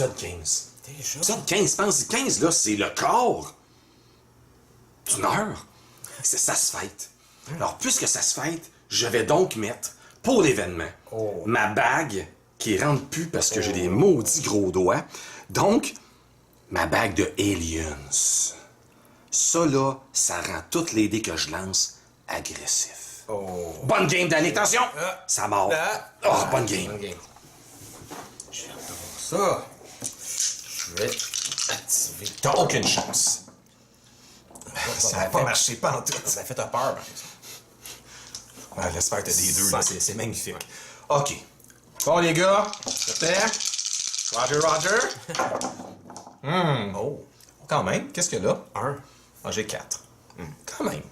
Épisode 15. Déjà? Épisode 15, pense 15, là, c'est le corps d'une heure. Ça se fête. Alors, puisque ça se fête, je vais donc mettre, pour l'événement, ma bague qui rentre plus parce que j'ai des maudits gros doigts. Donc, ma bague de Aliens. Ça, là, ça rend toutes les dés que je lance agressifs. Bonne game, Danny. Attention! Ça mord. Bonne game. Je vais reprendre ça. Je vais activer. T'as aucune chance. Ça n'a pas marché pas en tout. Ça fait peur, par exemple. Ouais, laisse faire, t'as des deux, Ça, là, c'est magnifique. OK. Bon, les gars, prêt? Roger. Oh, quand même. Qu'est-ce que là? 1. Ah, j'ai 4. Quand même.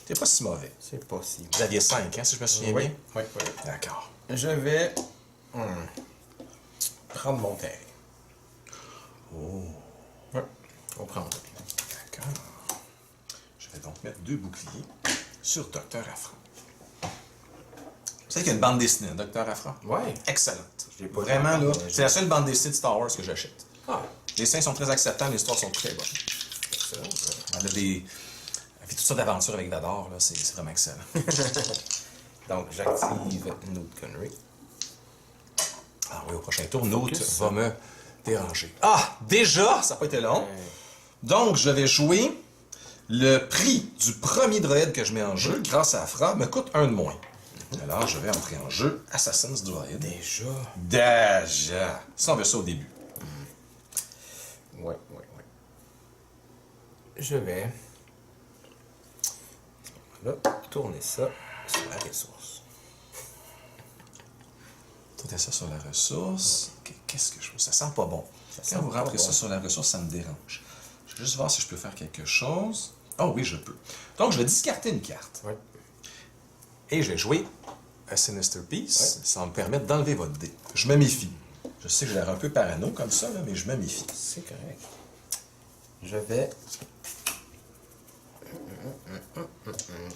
T'es pas si mauvais. C'est possible. Vous aviez 5, hein, si je me souviens bien? Oui. D'accord. Je vais prendre mon terrain. Ouais, on prend. D'accord. Je vais donc mettre 2 boucliers sur Dr. Afra. Vous savez qu'il y a une bande dessinée, Dr. Afra? Ouais. Excellente. Je l'ai pas Vraiment, vu, là, mais c'est la seule bande dessinée de Star Wars que j'achète. Ah, Les dessins sont très acceptants, les histoires sont très bonnes. excellent. Elle fait toutes sortes d'aventures avec Vador, là, c'est vraiment excellent. Donc, j'active Newt Gunnery. Ah oui, au prochain tour, Newt Focus. va me déranger. Ah, déjà, ça n'a pas été long. Donc, je vais jouer. Le prix du premier droïde que je mets en jeu, grâce à Afra, me coûte 1 de moins. Alors, je vais entrer en jeu Assassin's Droid. Déjà? Ça, on veut ça au début. Ouais. Je vais là, tourner ça sur la ressource. Tout ça sur la ressource. Qu'est-ce que je veux? Ça sent pas bon. sent Quand vous pas rentrez bon. ça sur la ressource, ça me dérange. Je vais juste voir si je peux faire quelque chose. Oh oui, je peux. Donc, je vais discarter une carte. Ouais. Et je vais jouer un Sinister Piece. Ouais. Ça va me permettre d'enlever votre dé. Je me méfie. Je sais que j'ai l'air un peu parano comme ça, là, mais je me méfie. C'est correct. Je vais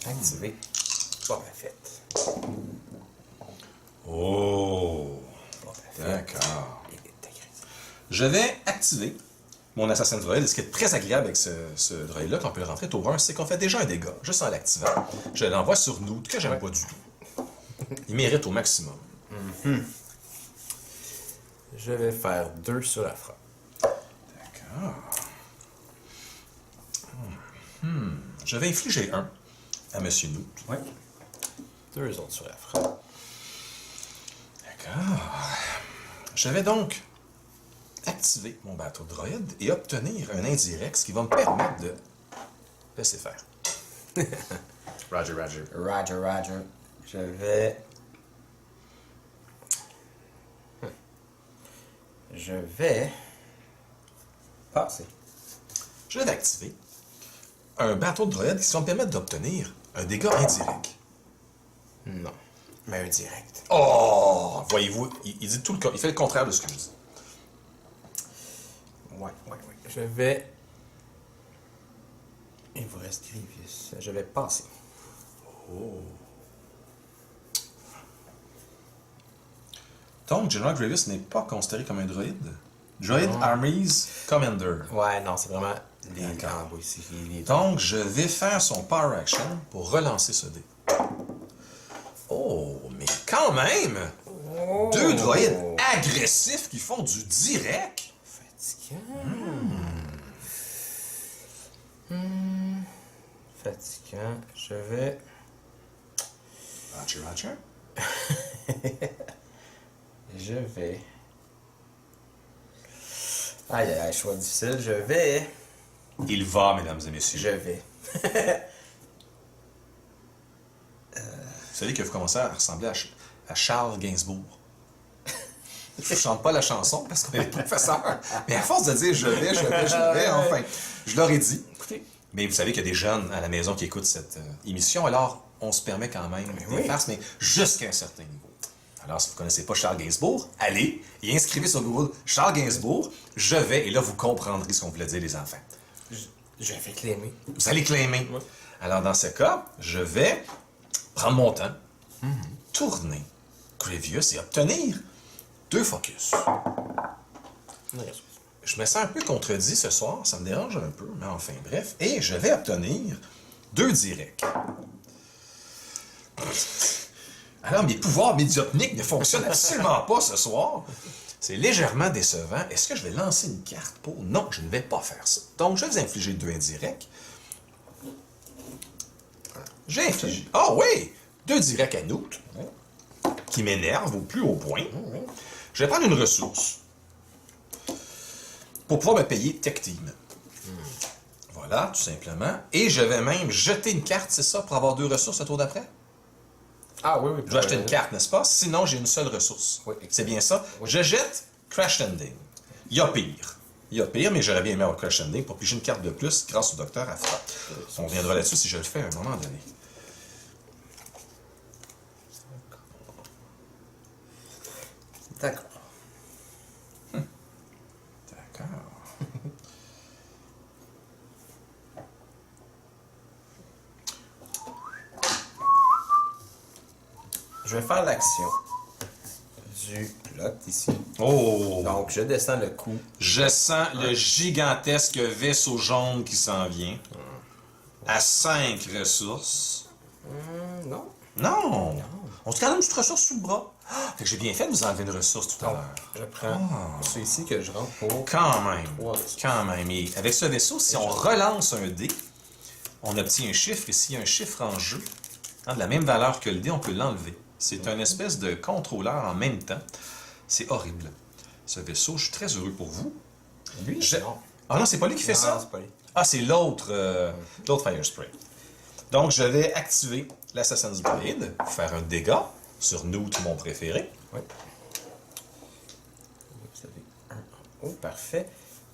activer. Pas ma fête. Oh! Pas ma fête. D'accord. Il est agressif. Je vais activer mon Assassin's Droid. Et ce qui est très agréable avec ce droïd-là, quand on peut le rentrer tour 1, c'est qu'on fait déjà un dégât, juste en l'activant. Je l'envoie sur Newt, que j'aime pas du tout. Il mérite au maximum. Je vais faire 2 sur la frappe. D'accord. Je vais infliger 1 à Monsieur Newt. Ouais. 2 autres sur la frappe. D'accord. Je vais donc activer mon bateau droïde et obtenir un indirect, ce qui va me permettre de laisser faire. Roger. Roger. Je vais... Je vais... passer. Je vais activer un bateau de droïde qui va me permettre d'obtenir un dégât indirect. Non. Mais un direct. Oh! Voyez-vous, il dit tout le il fait le contraire de ce que je dis. Ouais. Je vais... Il vous reste Grievous. Je vais passer. Donc, General Grievous n'est pas considéré comme un droïde. Droid Armies Commander. Ouais, non, c'est vraiment... D'accord. oui, c'est les... Donc, je vais faire son Power Action pour relancer ce dé. Oh, mais quand même! 2 droïdes agressifs qui font du direct. Fatigant. Fatigant. Je vais... Roger. Je vais... Aïe, choix difficile. Je vais... Il va, mesdames et messieurs. Je vais. Vous savez que vous commencez à ressembler à Charles Gainsbourg. Je ne chante pas la chanson parce qu'on est professeur. Mais à force de dire je vais, enfin, je leur ai dit. Écoutez, Mais vous savez qu'il y a des jeunes à la maison qui écoutent cette émission, alors on se permet quand même des farces, mais jusqu'à un certain niveau. Alors, si vous ne connaissez pas Charles Gainsbourg, allez et inscrivez sur Google Charles Gainsbourg, je vais, et là, vous comprendrez ce qu'on voulait dire, les enfants. je vais claimer. Vous allez claimer. Ouais. Alors, dans ce cas, je vais prendre mon temps, tourner Grievous et obtenir 2 focus. Une ressource. Je me sens un peu contredit ce soir, ça me dérange un peu, mais enfin, bref. Et je vais obtenir 2 directs. Alors, mes pouvoirs médiopniques ne fonctionnent absolument pas ce soir. C'est légèrement décevant. Est-ce que je vais lancer une carte pour... Non, je ne vais pas faire ça. Donc, je vais vous infliger 2 indirects. J'ai infligé... Ah oui! 2 directs à nous, qui m'énervent au plus haut point. Je vais prendre une ressource pour pouvoir me payer Tech Team. Voilà, tout simplement. Et je vais même jeter une carte, c'est ça, pour avoir 2 ressources le tour d'après? Ah oui, oui. Je vais acheter une carte, n'est-ce pas? Sinon, j'ai une seule ressource. Oui. C'est bien ça. Oui. Je jette Crash Landing. Il y a pire. Il y a pire, mais j'aurais bien aimé avoir Crash Landing pour piger une carte de plus grâce au docteur Afra. On reviendra là-dessus si je le fais à un moment donné. D'accord. D'accord. Je vais faire l'action du plot ici. Oh! Donc, je descends le coup. Je sens le gigantesque vaisseau jaune qui s'en vient. À 5 ressources. Non. Non! On se quand même une petite ressource sous le bras. Fait que j'ai bien fait de vous enlever une ressource tout à Donc, l'heure. je prends celui-ci que je rentre pour... Quand même. 3 ressources. Quand même. Et avec ce vaisseau, si on relance un dé, on obtient un chiffre. Et s'il y a un chiffre en jeu, de la même valeur que le dé, on peut l'enlever. C'est une espèce de contrôleur en même temps. C'est horrible. Ce vaisseau, je suis très heureux pour vous. Lui, non. Ah non, c'est pas lui qui fait Non, ça? c'est pas lui. Ah, c'est l'autre Fire Spray. Donc, je vais activer l'Assassin's Blade, faire un dégât sur Newt, mon préféré. Oui. Vous avez un. Oh, parfait.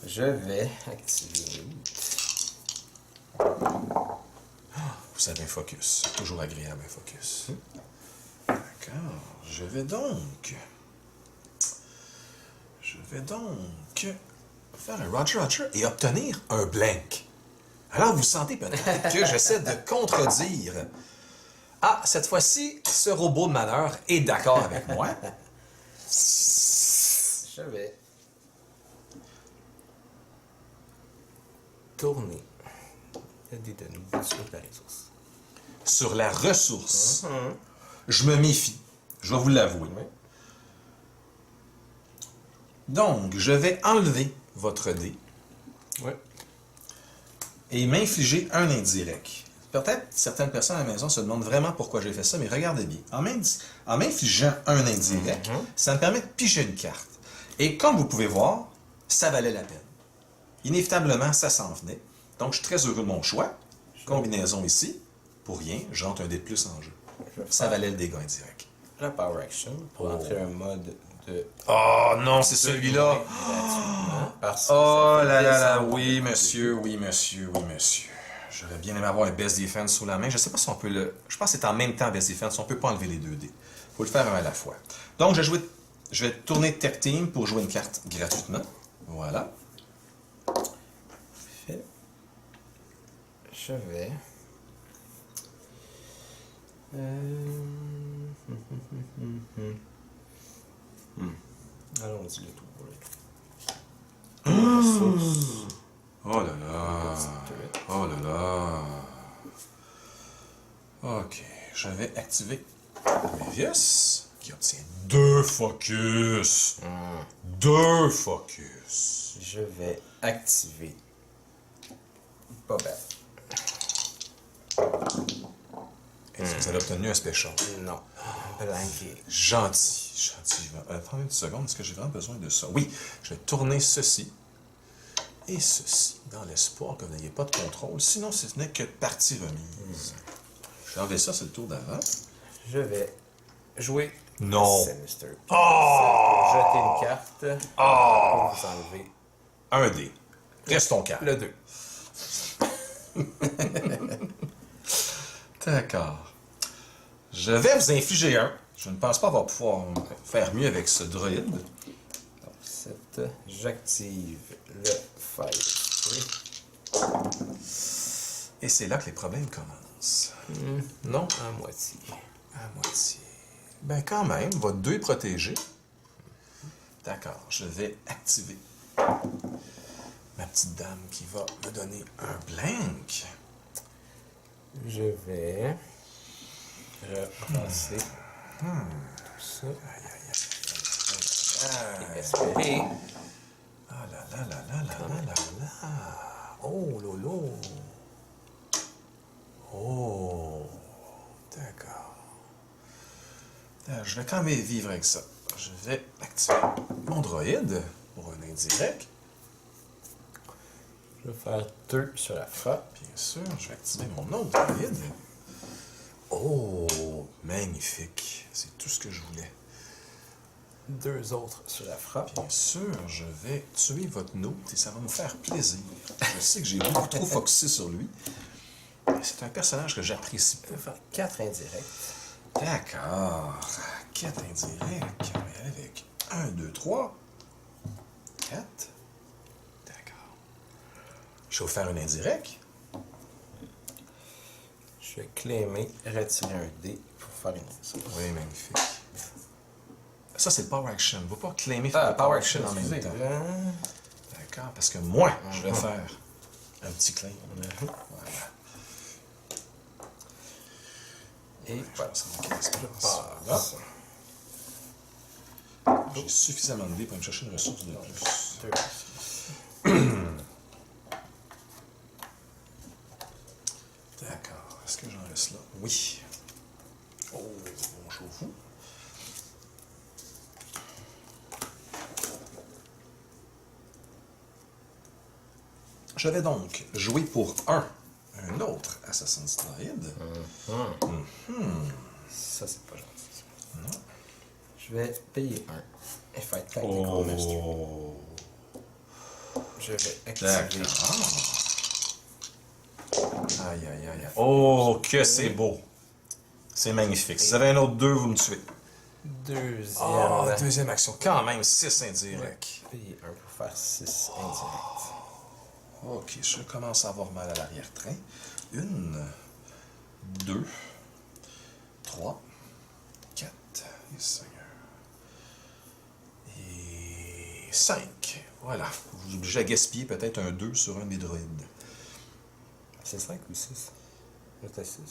Je vais activer. Vous savez, un focus. Toujours agréable, un focus. D'accord. Je vais donc faire un Roger Roger et obtenir un blank. Alors, vous sentez peut-être que j'essaie de contredire. Ah, cette fois-ci, ce robot de malheur est d'accord avec moi. Je vais tourner le dé de nouveau sur la ressource. Sur la ressource, je me méfie. Je vais vous l'avouer. Oui. Donc, je vais enlever votre dé Oui. et m'infliger un indirect. Peut-être certaines personnes à la maison se demandent vraiment pourquoi j'ai fait ça, mais regardez bien. En m'infligeant un indirect, ça me permet de piger une carte. Et comme vous pouvez voir, ça valait la peine. Inévitablement, ça s'en venait. Donc, je suis très heureux de mon choix. Combinaison ici. Pour rien, j'entre un dé de plus en jeu. Ça valait le dégât indirect. La Power Action pour entrer un mode de... Oh non, c'est celui-là! Parce que Oh ça là là là, descend oui monsieur, oui monsieur, oui monsieur. J'aurais bien aimé avoir un Best Defense sous la main. Je sais pas si on peut le... Je pense que c'est en même temps Best Defense. On peut pas enlever les 2 dés. Faut le faire un à la fois. Donc, je vais tourner Tech Team pour jouer une carte gratuitement. Voilà. Fait. Je vais... Allons-y le tour pour le tour. Oh là là. Oh là là. Ok. Je vais activer Mevius, qui obtient 2 focus. 2 focus. Je vais activer Bobette. Est-ce que vous avez obtenu un special? Non. Blanqué. Gentil, gentil. Attendez une seconde, est-ce que j'ai vraiment besoin de ça? Oui, je vais tourner ceci et ceci, dans l'espoir que vous n'ayez pas de contrôle. Sinon, ce n'est que partie remise. Je vais enlever ça, c'est le tour d'avant. Je vais jouer Non. Sinister. Oh! Jeter une carte. Oh! Pour vous enlever Un dé. Restons calmes. le 2. D'accord. Je vais vous infliger un. Je ne pense pas avoir pouvoir faire mieux avec ce droïde. Donc, 7. J'active le Fire. Et c'est là que les problèmes commencent. Non, à moitié. À moitié. Ben quand même, votre 2 est protégé. D'accord, je vais activer Ma petite dame qui va me donner un blank. Je vais repasser ça. Et espérer. Ah là là là là là là là là. Oh lolo. Oh. D'accord. Je vais quand même vivre avec ça. Je vais activer mon droïde pour un indirect. Je vais faire 2 sur la frappe. Bien sûr, je vais activer mon autre droïde. Oh, magnifique. C'est tout ce que je voulais. 2 autres sur la frappe. Bien sûr, je vais tuer votre note et ça va me faire plaisir. Je sais que j'ai beaucoup trop focusé sur lui. C'est un personnage que j'apprécie Je peu. vais faire 4 indirects. D'accord. 4 indirects. On va y aller avec 1, 2, 3. 4. D'accord. Je vais vous faire un indirect. Je vais claimer, retirer un dé pour faire une action. Oui, magnifique. Ça, c'est le Power Action. On ne va pas claimer faire le Power Action en même temps. D'accord, parce que moi, je vais faire un petit claim. Voilà. Et Je pense en 15 places. passe. J'ai suffisamment de dés pour me chercher une ressource de plus. 2. D'accord. Est-ce que j'en reste là? Oui. Oh, mon chauffe-fou. Je vais donc jouer pour un autre Assassin's Creed. Ça, c'est pas gentil. Non. Je vais payer 1 et faire Tactical Mastery. Oh. Je vais activer. Aïe, aïe, aïe. Oh, que c'est beau. C'est magnifique. Si vous avez un autre 2, vous me tuez. Deuxième. Oh, deuxième action. Quand même, 6 indirects. Payer 1 pour faire 6 indirects. Ok, je commence à avoir mal à l'arrière-train. 1, 2, 3, 4, et Seigneur. Et 5. Voilà. Vous êtes obligé à gaspiller peut-être un 2 sur un des droïdes. C'est 5 ou 6? J'étais 6.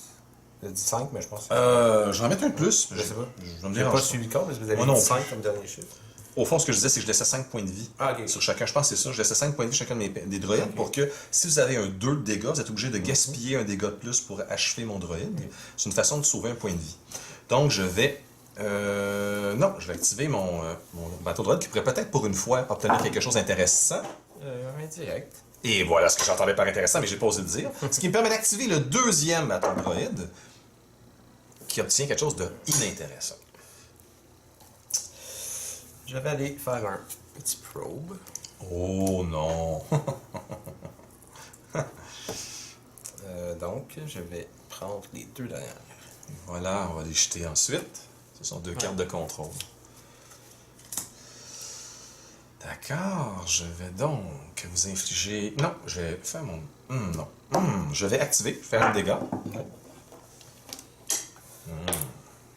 J'ai dit 5, mais je pense que Je vais en mettre un de plus. je sais pas. Je vais me J'ai pas déranger. suivi le code, parce que vous avez Moi non dit plus. 5 comme dernier chiffre. Au fond, ce que je disais, c'est que je laissais 5 points de vie Ah, ok. sur chacun. Je pense que c'est ça. Je laissais 5 points de vie chacun des droïdes pour que si vous avez un 2 de dégâts, vous êtes obligé de gaspiller un dégât de plus pour achever mon droïde. C'est une façon de sauver un point de vie. Donc, je vais... non, je vais activer mon bateau droïde qui pourrait peut-être pour une fois obtenir quelque chose d'intéressant. Indirect. Et voilà ce que j'entendais par intéressant, mais j'ai pas osé le dire. Ce qui me permet d'activer le deuxième bateau droïde qui obtient quelque chose de inintéressant. Je vais aller faire un petit probe. Oh non! Donc, je vais prendre les 2 dernières. Voilà, on va les jeter ensuite. Ce sont 2 cartes de contrôle. D'accord, je vais donc vous infliger... Non, je vais faire mon... non. Je vais activer, faire un dégât. Yum,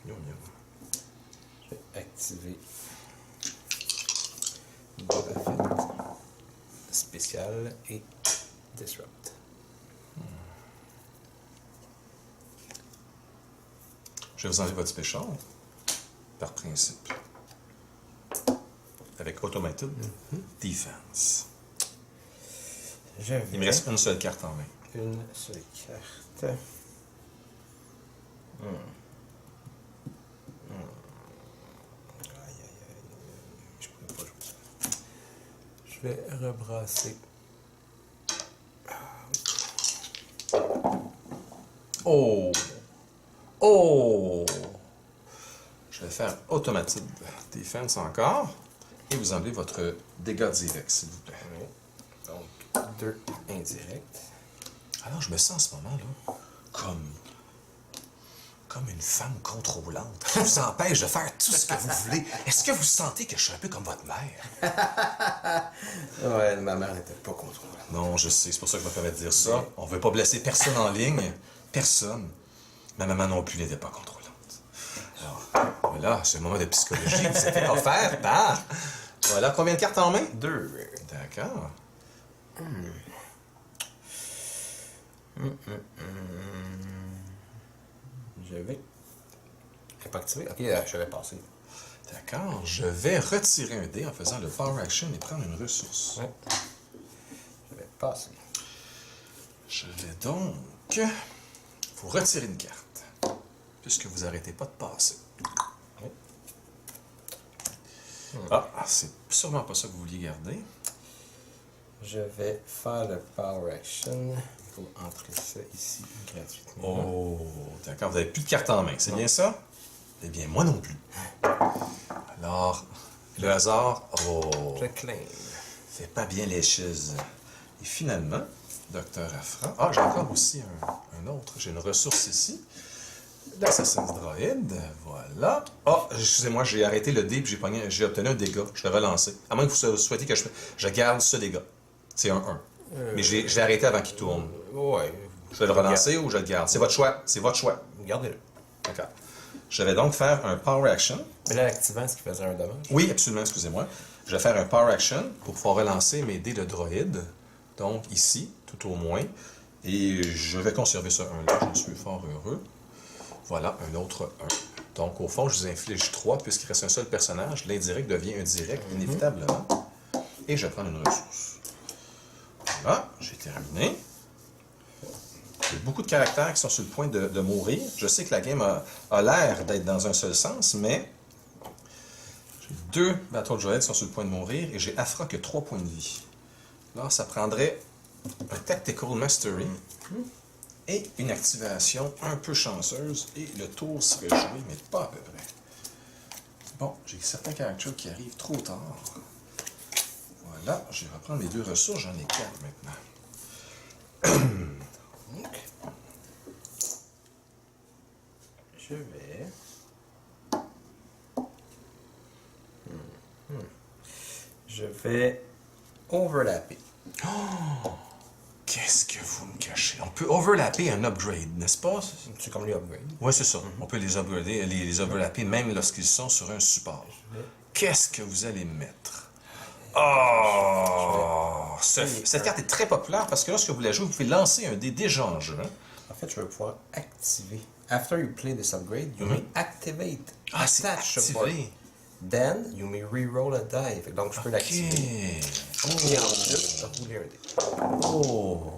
yum. Je vais activer Boba Fett, spécial et Disrupt. Je vais vous enlever votre spécial, par principe. Avec Automated Defense. Je vais Il me reste une seule carte en main. une seule carte. Aïe, aïe, aïe. Je pourrais pas jouer ça. Je vais rebrasser. Oh! Oh! Je vais faire Automated Defense encore. Et vous enlevez votre dégât direct, s'il vous plaît. Oui. Donc, 2 indirects. Alors, je me sens en ce moment-là comme une femme contrôlante qui vous empêche de faire tout ce que vous voulez. Est-ce que vous sentez que je suis un peu comme votre mère? Ouais, ma mère n'était pas contrôlante. Non, je sais, c'est pour ça que je me permets de dire ça. On ne veut pas blesser personne en ligne. Personne. Ma maman non plus n'était pas contrôlante. Alors, voilà, c'est le moment de psychologie qui vous a fait offert par... Voilà, combien de cartes en main? 2. D'accord. Je vais... Elle n'est pas activée? Ok, je vais passer. D'accord. Je vais retirer un dé en faisant le Power Action et prendre une ressource. Ouais. Je vais passer. Je vais donc vous retirer une carte, puisque vous n'arrêtez pas de passer. Oui. Ah, c'est sûrement pas ça que vous vouliez garder. Je vais faire le Power Action pour entrer ça ici gratuitement. Oh, d'accord. Vous n'avez plus de carte en main, c'est bien ça? Eh bien, moi non plus. Alors, le hasard, Je claim. fait pas bien les choses. Et finalement, Docteur Afra. Ah, j'ai encore aussi un autre. J'ai une ressource ici. L'Assassin's Droid. Voilà. Ah, excusez-moi, j'ai arrêté le dé et j'ai obtenu un dégât. Je l'ai relancé. À moins que vous souhaitiez que je garde ce dégât. C'est un 1. Mais je l'ai arrêté avant qu'il tourne. Ouais. Je vais le relancer ou je le garde? C'est votre choix. C'est votre choix. Gardez-le. D'accord. Je vais donc faire un Power Action. Mais là, l'activant, est-ce qu'il faisait un dommage? Oui, absolument, excusez-moi. Je vais faire un Power Action pour pouvoir relancer mes dés de droïde. Donc, ici, tout au moins. Et je vais conserver ce 1-là. J'en suis fort heureux. Voilà, un autre 1. Donc, au fond, je vous inflige 3 puisqu'il reste un seul personnage. L'indirect devient un direct, inévitablement. Et je vais prendre une ressource. Voilà, j'ai terminé. Il y a beaucoup de caractères qui sont sur le point de mourir. Je sais que la game a l'air d'être dans un seul sens, mais j'ai 2 Battle Droids qui sont sur le point de mourir et j'ai Afra qui a 3 points de vie. Là, ça prendrait un Tactical Mastery et une activation un peu chanceuse et le tour serait joué, mais pas à peu près. Bon, j'ai certains caractères qui arrivent trop tard. Voilà, je vais reprendre mes 2 ressources, j'en ai 4 maintenant. Je vais... Je vais overlapper. Qu'est-ce que vous me cachez? On peut overlapper un upgrade, n'est-ce pas? C'est comme les upgrades. Oui, c'est ça. On peut les upgrader, les overlapper même lorsqu'ils sont sur un support. Qu'est-ce que vous allez mettre? Oh! Cette carte est très populaire parce que lorsque vous la jouez, vous pouvez lancer un dé déjà en jeu. Hein? En fait, je vais pouvoir activer. After you play this upgrade, you may activate. Ah, c'est attach support. activé. Then, you may reroll a die. Fait que donc, je peux l'activer. Et ensuite, rouler un dé. Oh!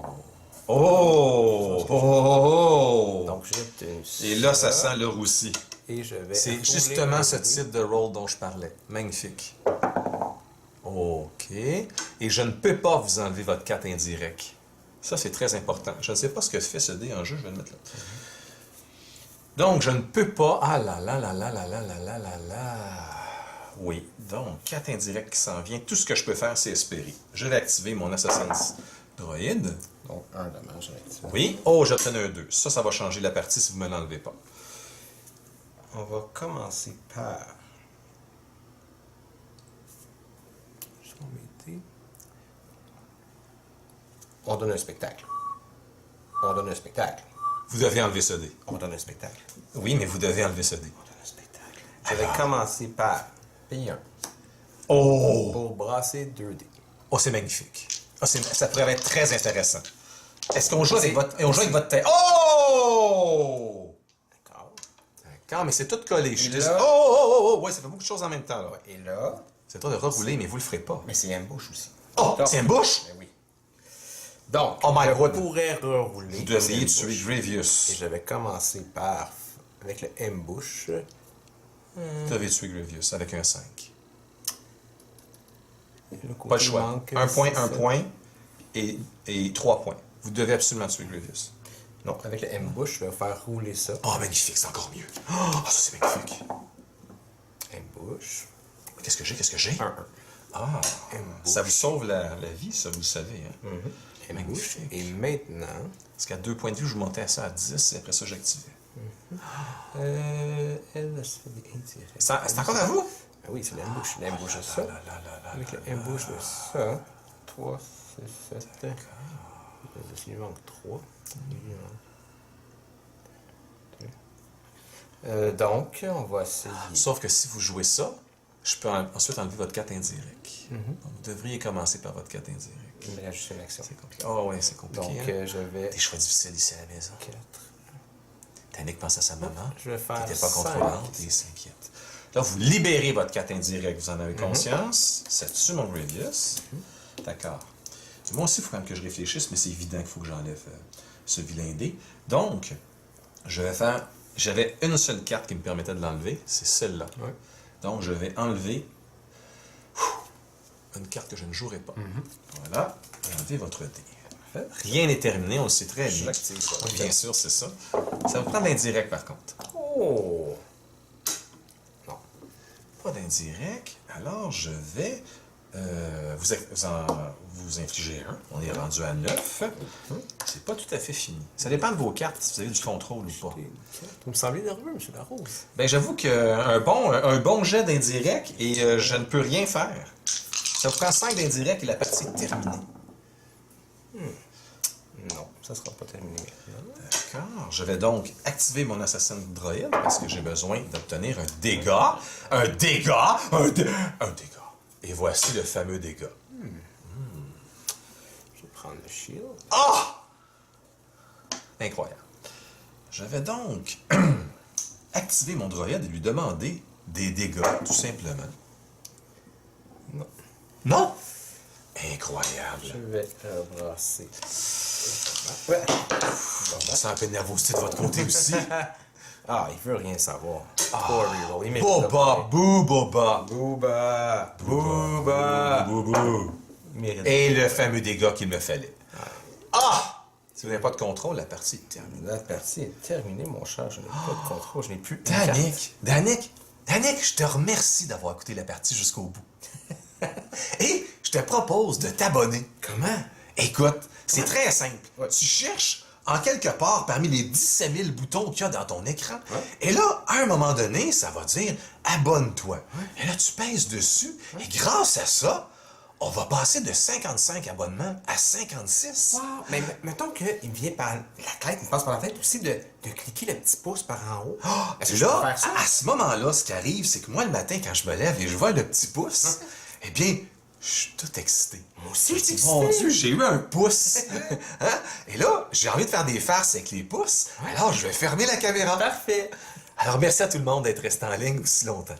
Oh! Oh! Donc, j'ai obtenu ça. Et là, ça sent le roussi. Et je vais... C'est rouler justement un ce dé. type de roll dont je parlais. Magnifique. OK. Et je ne peux pas vous enlever votre carte indirecte. Ça, c'est très important. Je ne sais pas ce que fait ce dé en jeu. Je vais le mettre là. Donc, je ne peux pas... Ah là là là là là là là là là là... Oui, donc, 4 indirects qui s'en vient. Tout ce que je peux faire, c'est espérer. Je vais activer mon Assassin's Droid. Donc, un dommage activé. Oui. Oh, j'obtiens un 2. Ça va changer la partie si vous ne me l'enlevez pas. On va commencer par... On donne un spectacle. On donne un spectacle. Vous devez enlever ce dé. On donne un spectacle. Oui, mais vous devez enlever ce dé. On donne un spectacle. Je vais commencer par payer un. Oh! Pour brasser 2 dés. Oh, c'est magnifique. Oh, ça pourrait être très intéressant. Est-ce qu'on joue avec C'est- votre tête? Oh! D'accord. D'accord, mais c'est tout collé. Je suis Et désolé. là- Oh! Ouais, ça fait beaucoup de choses en même temps, là. Et là... C'est toi de rerouler, mais vous le ferez pas. Mais c'est ambush aussi. Oh! Donc- C'est une bouche? Ben oui. Donc, Oh my je God. pourrais rerouler. Vous devriez cette tuer ambush. Grievous. Et je vais commencer par... Avec le ambush. Vous devez tuer Grievous avec un 5. Le côté Pas le choix. manque, Un point, c'est un ça. point et 3 points. Vous devez absolument tuer Grievous. Non, avec le ambush, je vais faire rouler ça. Oh, magnifique, c'est encore mieux. Oh, ça c'est magnifique. Ambush. Qu'est-ce que j'ai? Qu'est-ce que j'ai? 1-1. Ah, ça vous sauve la vie, ça, vous le savez. Hein? Ambush. Magnifique. Et maintenant, Parce qu'à 2 points de vue, je montais à ça à 10 et après ça, j'activais. elle se fait des indirects. C'est encore à vous? Ah oui, c'est l'ambush. L'ambush de ça. Là, là, là, là, Avec là, le ambush de ça. 3, 6, 7. Il lui manque 3. Donc, on va essayer. Sauf que si vous jouez ça, Je peux ensuite enlever votre 4 indirect. Donc, vous devriez commencer par votre 4 indirect. Il me reste juste une action. C'est compliqué. Oh ouais, c'est compliqué. Donc, hein? je vais... Des choix difficiles ici à la maison. 4. Tannick pense à sa maman. Je vais faire Qui n'était pas 5. contrôlante et s'inquiète. Là, vous libérez votre 4 indirect, vous en avez conscience. Ça tue mon radius. D'accord. Moi aussi, il faut quand même que je réfléchisse, mais c'est évident qu'il faut que j'enlève ce vilain dé. Donc, je vais faire... J'avais une seule carte qui me permettait de l'enlever, c'est celle-là. Ouais. Donc, je vais enlever une carte que je ne jouerai pas. Voilà. Et enlever votre dé. Parfait. Rien n'est terminé, on le sait très bien. J'active ça. Oui, bien sûr, c'est ça. Ça vous prend l'indirect, par contre. Oh! Non. Pas d'indirect. Alors, je vais vous infliger un. On est rendu à 9. C'est pas tout à fait fini. Ça dépend de vos cartes, si vous avez du contrôle ou pas. Vous me semblez nerveux, M. Larose. Ben, j'avoue qu'un bon jet d'indirect et je ne peux rien faire. Ça vous prend 5 d'indirect et la partie est terminée. Non, ça sera pas terminé maintenant. D'accord. Je vais donc activer mon assassin droïde parce que j'ai besoin d'obtenir un dégât. Un dégât. Un dégât. Et voici le fameux dégât. Je vais prendre le shield. Ah! Incroyable. Je vais donc activer mon droïde et lui demander des dégâts, tout simplement. Non. Non? Incroyable. Je vais brasser. Ouais. On sent un peu de nervosité de votre côté aussi. Ah, il veut rien savoir. Trois reroll. Il mérite Boba, Boba. Booba! Booba! Boubou. Il mérite. Et le fameux dégât qu'il me fallait. Ah! Si vous n'avez pas de contrôle, la partie est terminée. La partie est terminée, mon cher. Je n'ai pas de contrôle. Je n'ai plus une Danick, je te remercie d'avoir écouté la partie jusqu'au bout. Et je te propose de t'abonner. Comment? Écoute, c'est très simple. Ouais. Tu cherches en quelque part parmi les 17 000 boutons qu'il y a dans ton écran. Ouais. Et là, à un moment donné, ça va dire « Abonne-toi ». Et là, tu pèses dessus. Et grâce à ça, on va passer de 55 abonnements à 56. Wow. Mais mettons qu'il me vient par la tête, il me passe par la tête aussi de cliquer le petit pouce par en haut. Est-ce que je peux Là, faire ça? à ce moment-là, ce qui arrive, c'est que moi, le matin, quand je me lève et je vois le petit pouce, eh bien, je suis tout excité. Moi aussi, je suis excité. Mon Dieu, j'ai eu un pouce. Hein? Et là, j'ai envie de faire des farces avec les pouces. Alors, je vais fermer la caméra. Parfait. Alors, merci à tout le monde d'être resté en ligne aussi longtemps.